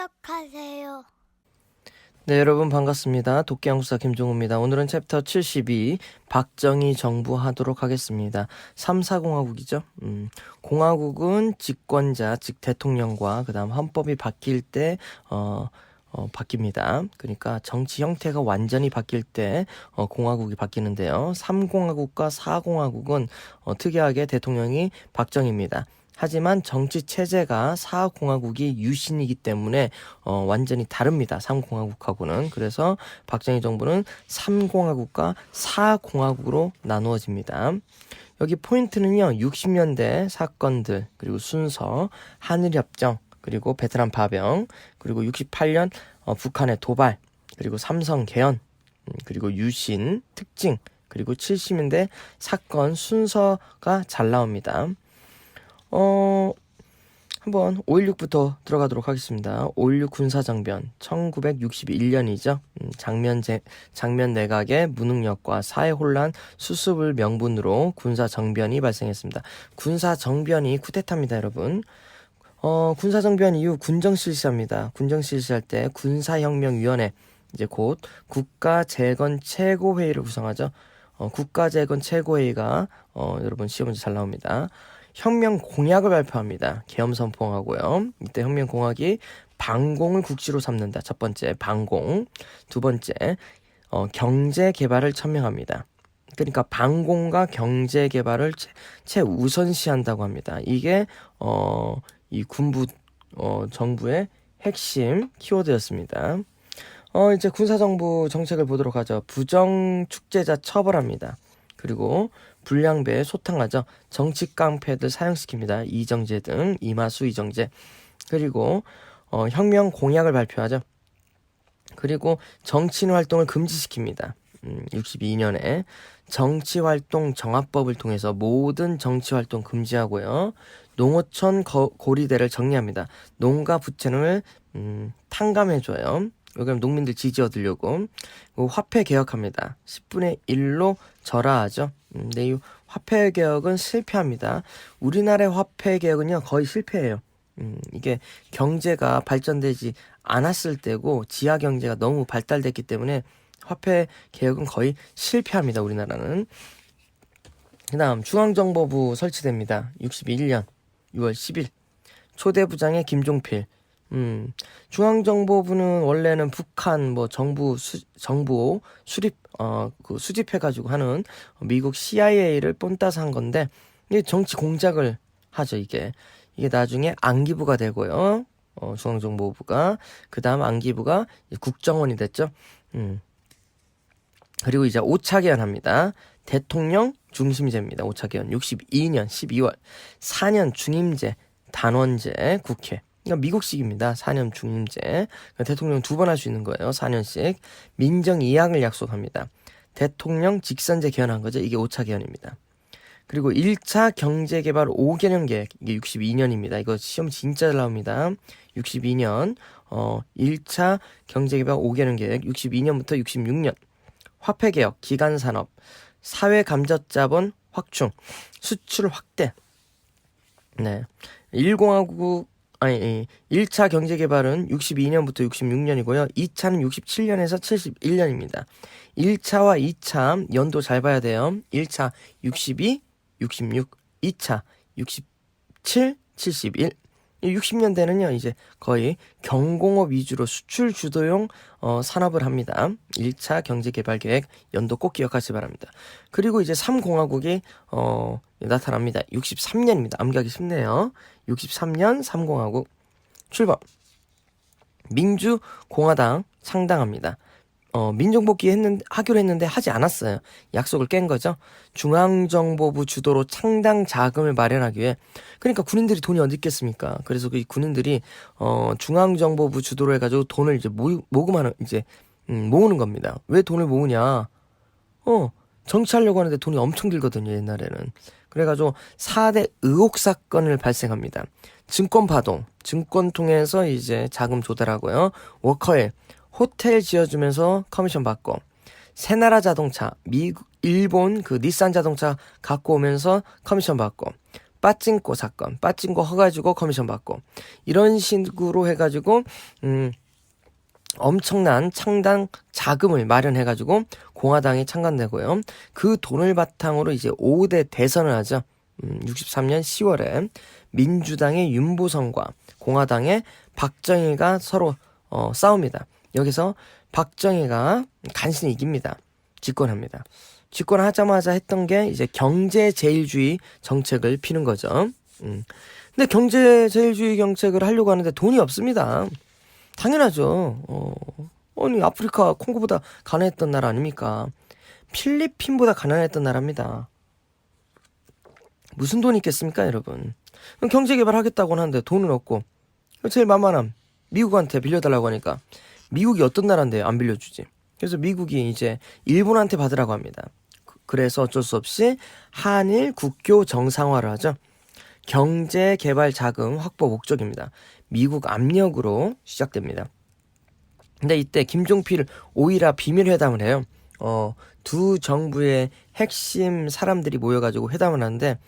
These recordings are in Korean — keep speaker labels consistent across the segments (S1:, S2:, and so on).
S1: 시작하세요.
S2: 네, 여러분 반갑습니다. 도끼양수사 김종우입니다. 오늘은 챕터 72 박정희 정부 하도록 하겠습니다. 3사공화국이죠. 공화국은 집권자, 즉 대통령과 그 다음 헌법이 바뀔 때 바뀝니다. 그러니까 정치 형태가 완전히 바뀔 때 공화국이 바뀌는데요. 3공화국과 4공화국은 특이하게 대통령이 박정희입니다. 하지만 정치 체제가 4공화국이 유신이기 때문에 완전히 다릅니다. 3공화국하고는. 그래서 박정희 정부는 3공화국과 4공화국으로 나누어집니다. 여기 포인트는요. 60년대 사건들, 그리고 순서, 한일협정, 그리고 베트남 파병, 그리고 68년 북한의 도발, 그리고 삼성 개헌, 그리고 유신 특징, 그리고 70년대 사건 순서가 잘 나옵니다. 한번 5.16부터 들어가도록 하겠습니다. 5.16 군사정변 1961년이죠. 장면 내각의 무능력과 사회혼란 수습을 명분으로 군사정변이 발생했습니다. 군사정변이 쿠데타입니다, 여러분. 군사정변 이후 군정실시합니다. 군정실시할 때 군사혁명위원회, 이제 곧 국가재건최고회의를 구성하죠. 국가재건최고회의가 여러분 시험 문제 잘 나옵니다. 혁명 공약을 발표합니다. 계엄 선포하고요. 이때 혁명 공약이 반공을 국시로 삼는다. 첫 번째 반공, 두 번째 경제 개발을 천명합니다. 그러니까 반공과 경제 개발을 최우선시한다고 합니다. 이게 이 군부 정부의 핵심 키워드였습니다. 이제 군사정부 정책을 보도록 하죠. 부정축제자 처벌합니다. 그리고 불량배 소탕하죠. 정치 깡패들 사형시킵니다. 이정재 등 이마수 이정재. 그리고 혁명 공약을 발표하죠. 그리고 정치인 활동을 금지시킵니다. 62년에 정치활동 정합법을 통해서 모든 정치활동 금지하고요. 농어촌 고리대를 정리합니다. 농가 부채를 탕감해줘요. 여기 농민들 지지 얻으려고. 화폐 개혁합니다. 10분의 1로 절하하죠. 근데 이 화폐 개혁은 실패합니다. 우리나라의 화폐 개혁은요 거의 실패해요. 이게 경제가 발전되지 않았을 때고 지하 경제가 너무 발달됐기 때문에 화폐 개혁은 거의 실패합니다. 우리나라는. 그 다음 중앙정보부 설치됩니다. 61년 6월 10일 초대부장의 김종필. 중앙정보부는 원래는 북한 정부 수립 수집해가지고 하는 미국 CIA를 본따서 한 건데 이게 정치 공작을 하죠. 이게 나중에 안기부가 되고요. 중앙정보부가 그 다음 안기부가 국정원이 됐죠. 그리고 이제 5차 개헌합니다. 대통령 중심제입니다. 5차 개헌 62년 12월 4년 중임제 단원제 국회. 그러니까 미국식입니다. 4년 중임제. 그러니까 대통령 2번 할 수 있는 거예요. 4년씩. 민정 2항을 약속합니다. 대통령 직선제 개헌한 거죠. 이게 5차 개헌입니다. 그리고 1차 경제개발 5개년 계획. 이게 62년입니다. 이거 시험 진짜 잘 나옵니다. 62년 1차 경제개발 5개년 계획 62년부터 66년. 화폐개혁, 기간산업, 사회감저자본 확충, 수출 확대. 네. 1차 경제개발은 62년부터 66년이고요. 2차는 67년에서 71년입니다. 1차와 2차 연도 잘 봐야 돼요. 1차 62, 66, 2차 67, 71. 60년대는요, 이제 거의 경공업 위주로 수출 주도용 산업을 합니다. 1차 경제개발계획 연도 꼭 기억하시기 바랍니다. 그리고 이제 3공화국이 나타납니다. 63년입니다. 암기하기 쉽네요. 63년 3공화국 출범. 민주공화당 창당합니다. 민정복귀 하기로 했는데 하지 않았어요. 약속을 깬 거죠. 중앙정보부 주도로 창당 자금을 마련하기 위해. 그러니까 군인들이 돈이 어디 있겠습니까? 그래서 그 군인들이 중앙정보부 주도로 해가지고 돈을 이제 모금하는 모으는 겁니다. 왜 돈을 모으냐? 정치하려고 하는데 돈이 엄청 들거든요. 옛날에는. 그래가지고 4대 의혹 사건을 발생합니다. 증권 파동, 증권 통해서 이제 자금 조달하고요. 워커힐, 호텔 지어주면서 커미션 받고, 새나라 자동차, 일본 그 닛산 자동차 갖고 오면서 커미션 받고, 빠찡꼬 사건, 빠찡꼬 허가지고 커미션 받고 이런 식으로 해가지고 엄청난 창당 자금을 마련해가지고 공화당이 창간되고요. 그 돈을 바탕으로 이제 5대 대선을 하죠. 63년 10월에 민주당의 윤보성과 공화당의 박정희가 서로 싸웁니다. 여기서 박정희가 간신히 이깁니다. 집권합니다. 집권하자마자 했던 게 이제 경제제일주의 정책을 피는 거죠. 근데 경제제일주의 정책을 하려고 하는데 돈이 없습니다. 당연하죠. 아니 아프리카 콩고보다 가난했던 나라 아닙니까? 필리핀보다 가난했던 나라입니다. 무슨 돈이 있겠습니까, 여러분? 경제개발 하겠다고 하는데 돈은 없고 제일 만만함 미국한테 빌려달라고 하니까 미국이 어떤 나라인데 안 빌려주지. 그래서 미국이 이제 일본한테 받으라고 합니다. 그래서 어쩔 수 없이 한일 국교 정상화를 하죠. 경제개발 자금 확보 목적입니다. 미국 압력으로 시작됩니다. 근데 이때 김종필 오이라 비밀회담을 해요. 두 정부의 핵심 사람들이 모여가지고 회담을 하는데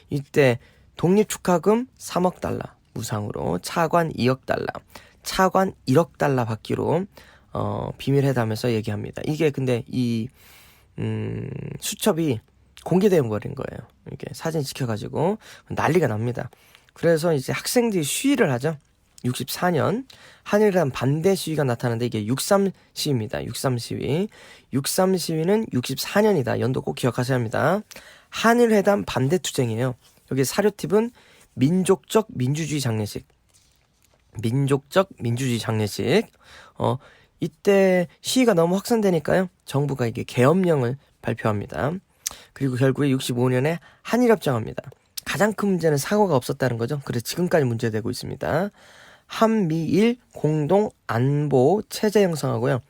S2: 이때 독립축하금 3억 달러 무상으로 차관 2억 달러 차관 1억 달러 받기로 비밀회담에서 얘기합니다. 이게 근데 이 수첩이 공개되어 버린 거예요. 이렇게 사진 찍혀가지고 난리가 납니다. 그래서 이제 학생들이 시위를 하죠. 64년 한일회담 반대 시위가 나타나는데 이게 63 시위입니다. 63 시위. 63 시위는 64년이다. 연도 꼭 기억하셔야 합니다. 한일회담 반대 투쟁이에요. 여기 사료 팁은 민족적 민주주의 장례식. 민족적 민주주의 장례식. 이때 시위가 너무 확산되니까요. 정부가 이게 계엄령을 발표합니다. 그리고 결국에 65년에 한일협정합니다. 가장 큰 문제는 사고가 없었다는 거죠. 그래서 지금까지 문제되고 있습니다. 한미일 공동 안보 체제 형성하고요.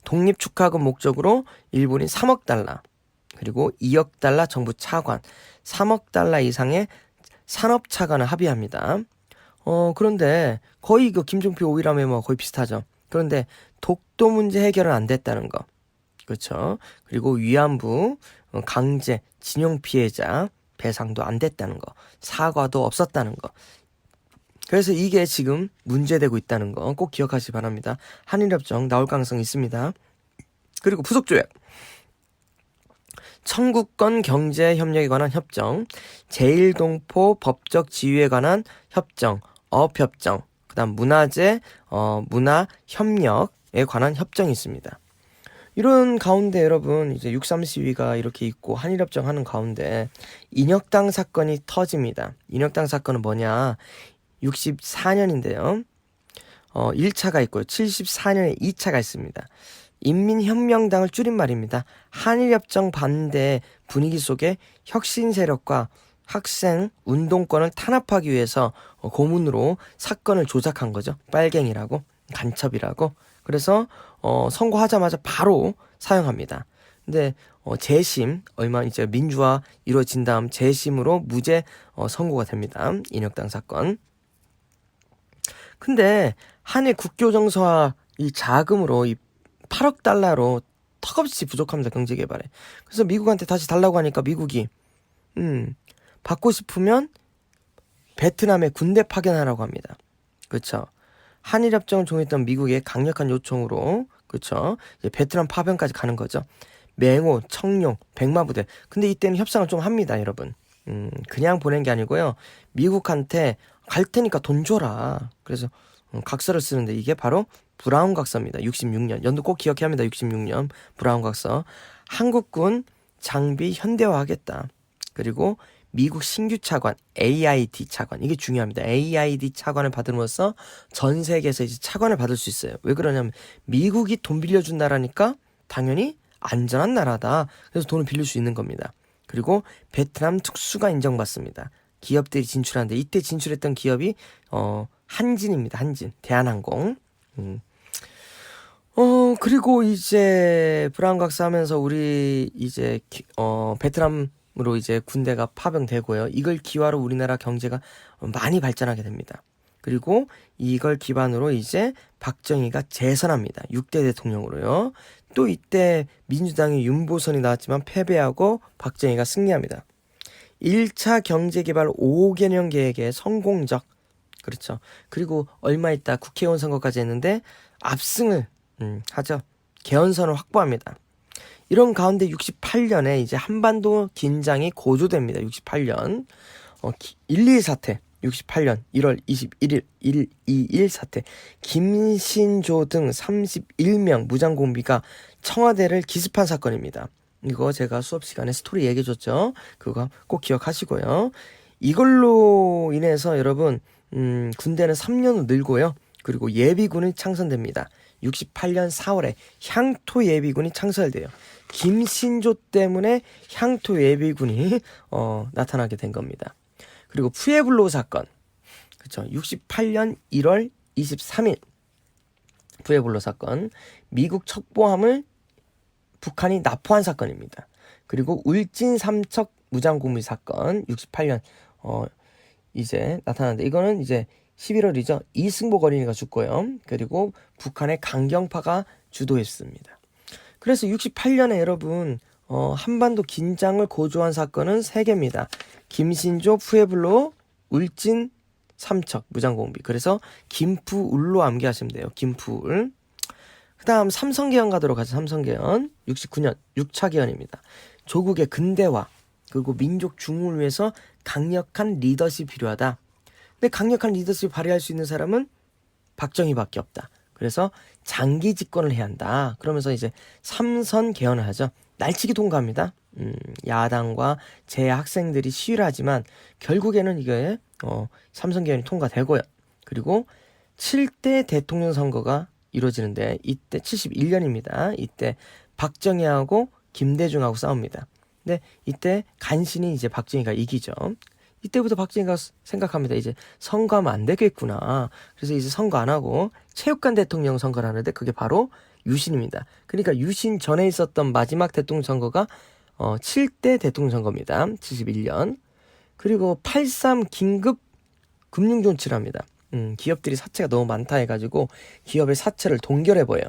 S2: 독립축하금 목적으로 일본이 3억 달러 그리고 2억 달러 정부 차관 3억 달러 이상의 산업 차관을 합의합니다. 그런데 거의 그 김종필 오이라메 뭐 거의 비슷하죠. 그런데 독도 문제 해결은 안 됐다는 거. 그렇죠. 그리고 위안부 강제 징용 피해자 배상도 안 됐다는 거. 사과도 없었다는 거. 그래서 이게 지금 문제되고 있다는 거 꼭 기억하시기 바랍니다. 한일협정 나올 가능성이 있습니다. 그리고 부속조약. 청구권 경제협력에 관한 협정, 제1동포 법적 지위에 관한 협정, 업협정, 그 다음 문화재, 문화협력에 관한 협정이 있습니다. 이런 가운데 여러분 이제 63 시위가 이렇게 있고 한일협정 하는 가운데 인혁당 사건이 터집니다. 인혁당 사건은 뭐냐? 64년인데요. 1차가 있고요. 74년에 2차가 있습니다. 인민혁명당을 줄임말입니다. 한일협정 반대 분위기 속에 혁신 세력과 학생 운동권을 탄압하기 위해서 고문으로 사건을 조작한 거죠. 빨갱이라고 간첩이라고. 그래서 선고하자마자 바로 사형합니다. 근데 재심 얼마 이제 민주화 이루어진 다음 재심으로 무죄 선고가 됩니다. 인혁당 사건. 근데 한일 국교 정서화 이 자금으로 이 8억 달러로 턱없이 부족합니다. 경제개발에. 그래서 미국한테 다시 달라고 하니까 미국이 받고 싶으면 베트남에 군대 파견하라고 합니다. 그렇죠. 한일협정을 종했던 미국의 강력한 요청으로 그렇죠. 이제 베트남 파병까지 가는 거죠. 맹호, 청룡, 백마부대. 근데 이때는 협상을 좀 합니다, 여러분. 그냥 보낸 게 아니고요. 미국한테 갈 테니까 돈 줘라. 그래서 각서를 쓰는데 이게 바로 브라운 각서입니다. 66년. 연도 꼭 기억해야 합니다. 66년 브라운 각서. 한국군 장비 현대화하겠다. 그리고 미국 신규 차관, AID 차관. 이게 중요합니다. AID 차관을 받음으로써 전 세계에서 이제 차관을 받을 수 있어요. 왜 그러냐면 미국이 돈 빌려준 나라니까 당연히 안전한 나라다. 그래서 돈을 빌릴 수 있는 겁니다. 그리고 베트남 특수가 인정받습니다. 기업들이 진출하는데 이때 진출했던 기업이 한진입니다. 한진. 대한항공. 그리고 이제 브라운 각서 하면서 우리 이제 베트남으로 이제 군대가 파병되고요. 이걸 기화로 우리나라 경제가 많이 발전하게 됩니다. 그리고 이걸 기반으로 이제 박정희가 재선합니다. 6대 대통령으로요. 또 이때 민주당의 윤보선이 나왔지만 패배하고 박정희가 승리합니다. 1차 경제개발 5개년 계획의 성공적, 그렇죠. 그리고 얼마 있다 국회의원 선거까지 했는데 압승을 하죠. 개헌선을 확보합니다. 이런 가운데 68년에 이제 한반도 긴장이 고조됩니다. 68년 1.2 사태, 68년 1월 21일 1.21 사태, 김신조 등 31명 무장공비가 청와대를 기습한 사건입니다. 이거 제가 수업 시간에 스토리 얘기해줬죠. 그거 꼭 기억하시고요. 이걸로 인해서 여러분 군대는 3년 후 늘고요. 그리고 예비군이 창설됩니다. 68년 4월에 향토 예비군이 창설돼요. 김신조 때문에 향토 예비군이 나타나게 된 겁니다. 그리고 푸에블로 사건, 그렇죠. 68년 1월 23일 푸에블로 사건, 미국 첩보함을 북한이 납포한 사건입니다. 그리고 울진 삼척 무장공비 사건 68년 이제 나타나는데 이거는 이제 11월이죠. 이승복 어린이가 죽고요. 그리고 북한의 강경파가 주도했습니다. 그래서 68년에 여러분 한반도 긴장을 고조한 사건은 3개입니다. 김신조, 푸에블로, 울진 삼척 무장공비. 그래서 김푸울로 암기하시면 돼요. 김푸울. 그 다음 삼성개헌 가도록 하죠. 삼성개헌 69년 6차 개헌입니다. 조국의 근대화 그리고 민족 중흥을 위해서 강력한 리더십이 필요하다. 근데 강력한 리더십을 발휘할 수 있는 사람은 박정희밖에 없다. 그래서 장기 집권을 해야 한다. 그러면서 이제 삼선 개헌을 하죠. 날치기 통과합니다. 야당과 제 학생들이 시위를 하지만 결국에는 이게 삼선 개헌이 통과되고요. 그리고 7대 대통령 선거가 이루어지는데 이때 71년입니다. 이때 박정희하고 김대중하고 싸웁니다. 근데 이때 간신히 이제 박정희가 이기죠. 이때부터 박정희가 생각합니다. 이제 선거하면 안 되겠구나. 그래서 이제 선거 안 하고 체육관 대통령 선거를 하는데 그게 바로 유신입니다. 그러니까 유신 전에 있었던 마지막 대통령 선거가 7대 대통령 선거입니다. 71년. 그리고 83 긴급 금융조치를 합니다. 기업들이 사채가 너무 많다 해가지고 기업의 사채를 동결해버려요.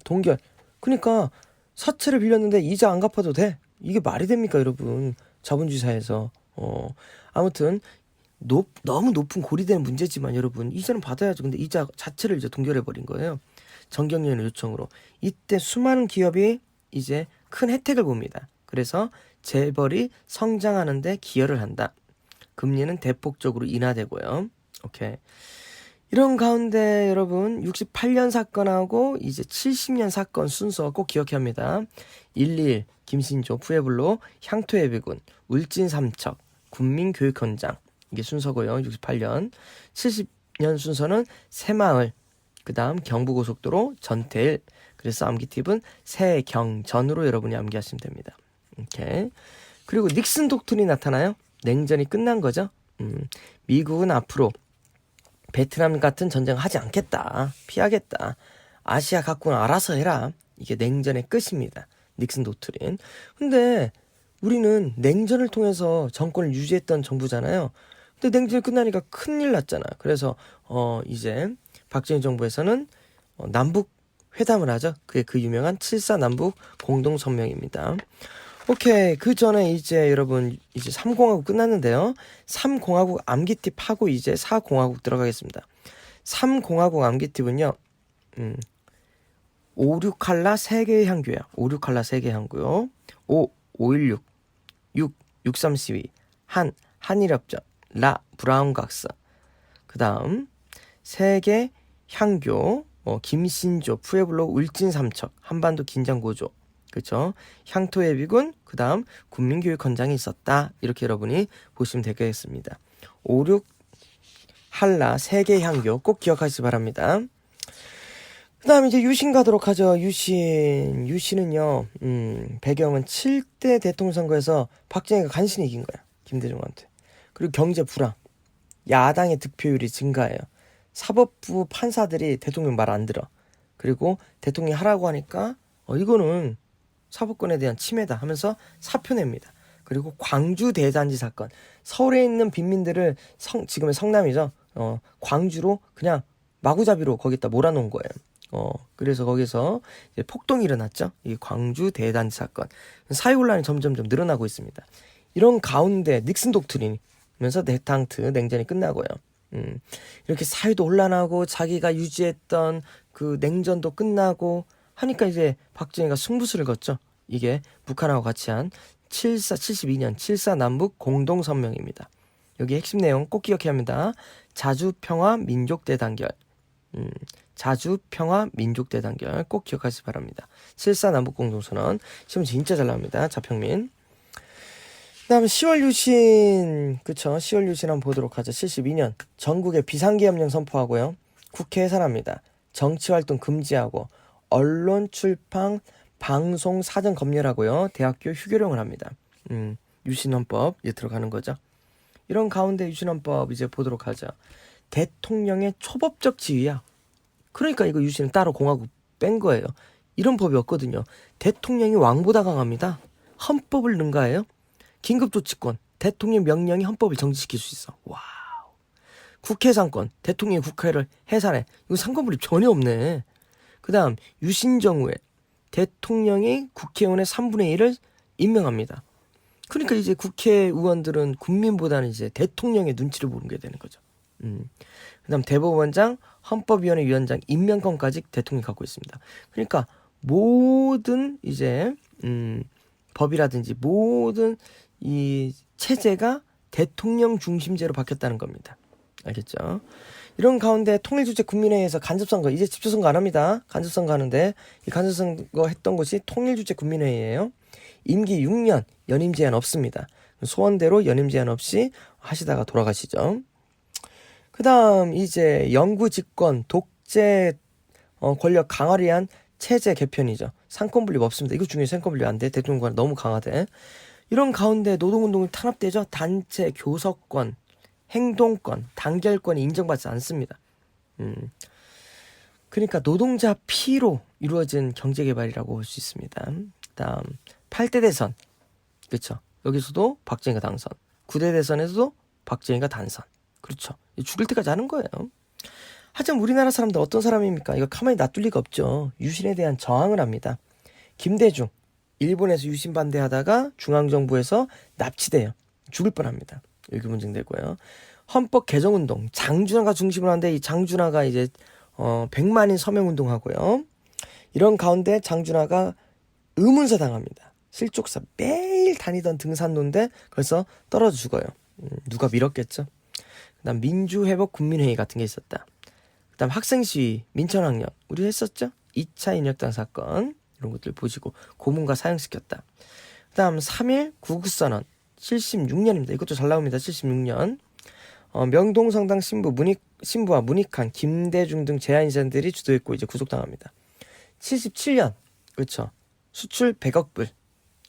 S2: 동결. 그러니까 사채를 빌렸는데 이자 안 갚아도 돼. 이게 말이 됩니까 여러분. 자본주의 사회에서. 아무튼 너무 높은 고리되는 문제지만 여러분 이자는 받아야죠. 근데 이자 자체를 이제 동결해버린 거예요. 정경련의 요청으로. 이때 수많은 기업이 이제 큰 혜택을 봅니다. 그래서 재벌이 성장하는데 기여를 한다. 금리는 대폭적으로 인하되고요. 오케이. 이런 가운데 여러분 68년 사건하고 이제 70년 사건 순서 꼭 기억해야 합니다. 1.1 김신조, 푸에블로, 향토예비군, 울진 삼척, 군민교육현장 이게 순서고요. 68년. 70년 순서는 새마을, 그 다음 경부고속도로, 전태일. 그래서 암기 팁은 새경전으로 여러분이 암기하시면 됩니다. 오케이. 그리고 닉슨 독트린이 나타나요. 냉전이 끝난 거죠. 미국은 앞으로 베트남 같은 전쟁을 하지 않겠다. 피하겠다. 아시아 각국은 알아서 해라. 이게 냉전의 끝입니다. 닉슨 독트린. 근데 우리는 냉전을 통해서 정권을 유지했던 정부잖아요. 근데 냉전이 끝나니까 큰일 났잖아. 그래서 이제 박정희 정부에서는 남북 회담을 하죠. 그게 그 유명한 7.4 남북 공동성명입니다. 오케이. 그 전에 이제 여러분 이제 3공화국 끝났는데요. 3공화국 암기팁 하고 이제 4공화국 들어가겠습니다. 3공화국 암기팁은요. 5,6할라 세계의 향교야. 5,6할라 세계의 향고요. 5, 5.16 6, 6.3 시위 한일협정 라 브라운 각서. 그 다음 세계 향교 김신조, 푸에블로, 울진 삼척 한반도 긴장 고조. 그렇죠. 향토예비군, 그 다음 군민교육헌장이 있었다. 이렇게 여러분이 보시면 되겠습니다. 5, 6 한라 세계 향교 꼭 기억하시기 바랍니다. 그 다음 이제 유신 가도록 하죠. 유신은요, 배경은 7대 대통령 선거에서 박정희가 간신히 이긴 거야. 김대중한테. 그리고 경제 불황. 야당의 득표율이 증가해요. 사법부 판사들이 대통령 말 안 들어. 그리고 대통령이 하라고 하니까, 이거는 사법권에 대한 침해다 하면서 사표 냅니다. 그리고 광주 대단지 사건. 서울에 있는 빈민들을 지금의 성남이죠. 광주로 그냥 마구잡이로 거기다 몰아놓은 거예요. 그래서 거기서 이제 폭동이 일어났죠. 이 광주 대단지 사건. 사회혼란이 점점 늘어나고 있습니다. 이런 가운데 닉슨 독트린이면서 네탕트 냉전이 끝나고요. 이렇게 사회도 혼란하고 자기가 유지했던 그 냉전도 끝나고 하니까 이제 박정희가 승부수를 걷죠. 이게 북한하고 같이 한 72년 7.4 남북 공동선명입니다. 여기 핵심 내용 꼭 기억해야 합니다. 자주평화 민족대단결. 자주평화 민족대단결 꼭 기억하시기 바랍니다. 7.4 남북공동선언 시험 진짜 잘 나옵니다. 자평민. 그 다음 10월 유신, 그쵸, 10월 유신 한번 보도록 하죠. 72년 전국에 비상계엄령 선포하고요. 국회 해산합니다. 정치활동 금지하고 언론 출판 방송 사전 검열하고요. 대학교 휴교령을 합니다. 유신헌법 이제 들어가는 거죠. 이런 가운데 유신헌법 이제 보도록 하죠. 대통령의 초법적 지위야. 그러니까 이거 유신은 따로 공화국 뺀 거예요. 이런 법이 없거든요. 대통령이 왕보다 강합니다. 헌법을 능가해요. 긴급조치권, 대통령 명령이 헌법을 정지시킬 수 있어. 와우. 국회 상권, 대통령이 국회를 해산해. 이거 상권분립 전혀 없네. 그 다음 유신정후에 대통령이 국회의원의 3분의 1을 임명합니다. 그러니까 이제 국회의원들은 국민보다는 이제 대통령의 눈치를 보는 게 되는 거죠. 그 다음 대법원장, 헌법위원회 위원장 임명권까지 대통령이 갖고 있습니다. 그러니까 모든 이제 법이라든지 모든 이 체제가 대통령 중심제로 바뀌었다는 겁니다. 알겠죠? 이런 가운데 통일주체 국민회의에서 간접선거, 이제 집주선거 안 합니다. 간접선거 하는데 이 간접선거 했던 곳이 통일주체 국민회의예요. 임기 6년 연임 제한 없습니다. 소원대로 연임 제한 없이 하시다가 돌아가시죠. 그 다음 이제 영구 집권 독재 권력 강화를 위한 체제 개편이죠. 상권분립 없습니다. 이거 중요해. 상권분립 안 돼. 대통령권 너무 강화돼. 이런 가운데 노동운동이 탄압되죠. 단체 교섭권, 행동권, 단결권이 인정받지 않습니다. 그러니까 노동자 피로 이루어진 경제개발이라고 볼 수 있습니다. 다음 8대 대선, 그렇죠. 여기서도 박정희가 당선. 9대 대선에서도 박정희가 단선. 그렇죠. 죽을 때까지 하는 거예요. 하지만 우리나라 사람들 어떤 사람입니까? 이거 가만히 놔둘 리가 없죠. 유신에 대한 저항을 합니다. 김대중, 일본에서 유신 반대하다가 중앙정부에서 납치돼요. 죽을 뻔합니다. 여기 문제되고요. 헌법 개정운동, 장준하가 중심으로 하는데 이 장준하가 이제 100만인 서명운동하고요. 이런 가운데 장준하가 의문사 당합니다. 실족사 매일 다니던 등산로인데 벌써 떨어져 죽어요. 누가 밀었겠죠. 그다음 민주회복 국민회의 같은 게 있었다. 그다음 학생시위, 민천학령 우리 했었죠. 2차 인혁당 사건 이런 것들 보시고 고문과 사형시켰다. 그다음 3.1 구국선언 76년입니다. 이것도 잘 나옵니다. 76년 명동성당 신부와 문익환, 김대중 등 제한인사들이 주도했고 이제 구속당합니다. 77년 그렇죠. 수출 100억 불.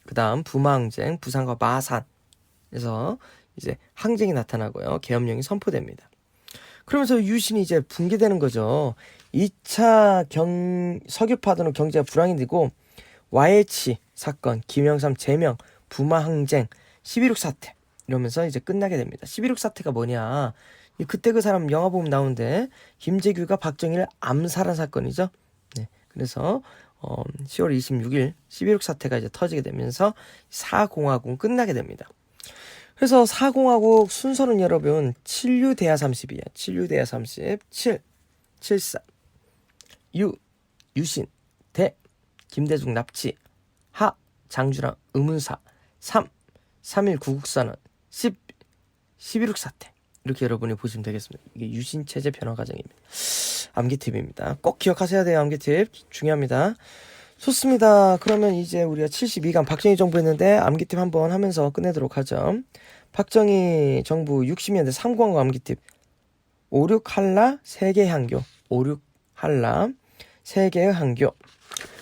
S2: 그다음 부마항쟁, 부산과 마산에서 이제 항쟁이 나타나고요. 계엄령이 선포됩니다. 그러면서 유신이 이제 붕괴되는 거죠. 2차 석유파동으로 경제가 불황이 되고 YH 사건, 김영삼 제명, 부마항쟁, 11.6 사태 이러면서 이제 끝나게 됩니다. 11.6 사태가 뭐냐? 그때 그 사람 영화 보면 나오는데 김재규가 박정희를 암살한 사건이죠. 네, 그래서 10월 26일 11.6 사태가 이제 터지게 되면서 4공화국은 끝나게 됩니다. 그래서 4공화국 순서는 여러분 7유대하 30이에요. 7유대하 30, 7, 74, 유신, 대, 김대중 납치, 하, 장준하 의문사, 3, 3.1 구국선언, 10, 11.6 사태 이렇게 여러분이 보시면 되겠습니다. 이게 유신체제 변화 과정입니다. 암기팁입니다. 꼭 기억하셔야 돼요. 암기팁 중요합니다. 좋습니다. 그러면 이제 우리가 72강 박정희 정부 했는데 암기팁 한번 하면서 끝내도록 하죠. 박정희 정부 60년대 3공화국 암기팁 56 한라 세계 향교 56 한라 세계의 향교.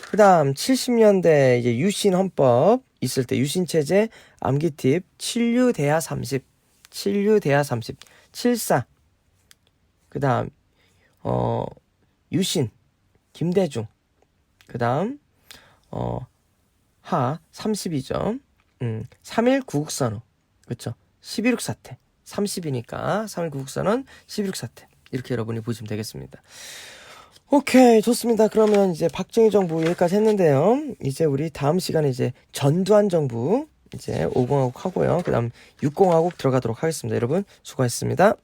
S2: 그 다음 70년대 이제 유신 헌법 있을 때 유신 체제 암기팁 7유대하 30 7유대하 30 74. 그 다음 유신 김대중. 그 다음 하 32점. 3.1 구국선언. 그렇죠. 11.6 사태. 30이니까 3.1 구국선언 11.6 사태. 이렇게 여러분이 보시면 되겠습니다. 오케이, 좋습니다. 그러면 이제 박정희 정부 여기까지 했는데요. 이제 우리 다음 시간에 이제 전두환 정부 이제 50하고 하고요. 그 다음 60하고 들어가도록 하겠습니다. 여러분 수고하셨습니다.